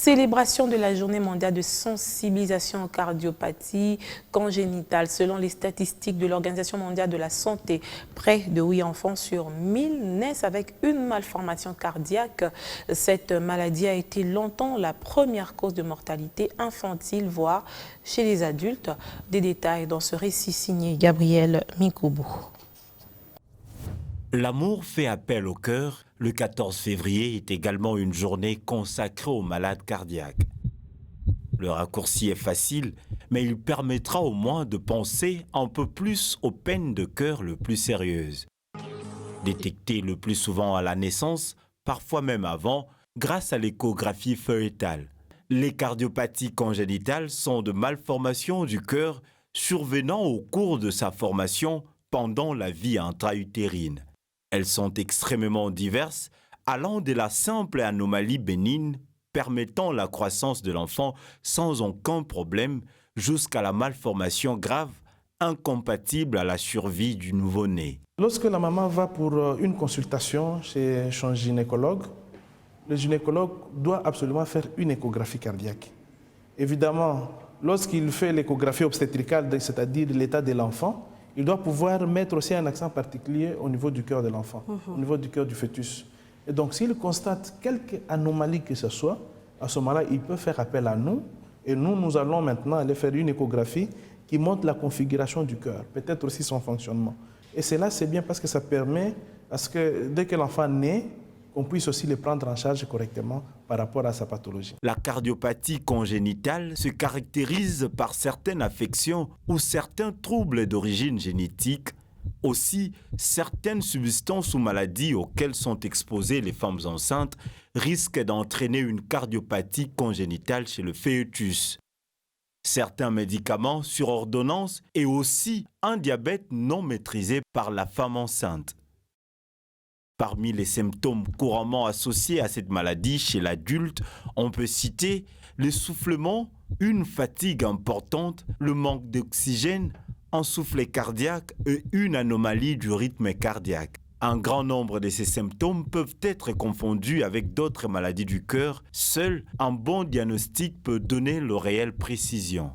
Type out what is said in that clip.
Célébration de la journée mondiale de sensibilisation aux cardiopathies congénitales. Selon les statistiques de l'Organisation mondiale de la santé, près de 8 enfants sur 1000 naissent avec une malformation cardiaque. Cette maladie a été longtemps la première cause de mortalité infantile, voire chez les adultes. Des détails dans ce récit signé Gabriel Mikoubou. L'amour fait appel au cœur. Le 14 février est également une journée consacrée aux malades cardiaques. Le raccourci est facile, mais il permettra au moins de penser un peu plus aux peines de cœur les plus sérieuses. Détectées le plus souvent à la naissance, parfois même avant, grâce à l'échographie fœtale. Les cardiopathies congénitales sont de malformations du cœur survenant au cours de sa formation pendant la vie intra-utérine. Elles sont extrêmement diverses, allant de la simple anomalie bénigne permettant la croissance de l'enfant sans aucun problème jusqu'à la malformation grave incompatible à la survie du nouveau-né. Lorsque la maman va pour une consultation chez son gynécologue, le gynécologue doit absolument faire une échographie cardiaque. Évidemment, lorsqu'il fait l'échographie obstétricale, c'est-à-dire l'état de l'enfant, il doit pouvoir mettre aussi un accent particulier au niveau du cœur de l'enfant, au niveau du cœur du fœtus. Et donc, s'il constate quelque anomalie que ce soit, à ce moment-là, il peut faire appel à nous. Et nous allons maintenant aller faire une échographie qui montre la configuration du cœur, peut-être aussi son fonctionnement. Et cela, c'est bien parce que ça permet à ce que, dès que l'enfant naît, qu'on puisse aussi le prendre en charge correctement par rapport à sa pathologie. La cardiopathie congénitale se caractérise par certaines affections ou certains troubles d'origine génétique. Aussi, certaines substances ou maladies auxquelles sont exposées les femmes enceintes risquent d'entraîner une cardiopathie congénitale chez le fœtus. Certains médicaments sur ordonnance et aussi un diabète non maîtrisé par la femme enceinte. Parmi les symptômes couramment associés à cette maladie chez l'adulte, on peut citer l'essoufflement, une fatigue importante, le manque d'oxygène, un soufflet cardiaque et une anomalie du rythme cardiaque. Un grand nombre de ces symptômes peuvent être confondus avec d'autres maladies du cœur. Seul un bon diagnostic peut donner la réelle précision.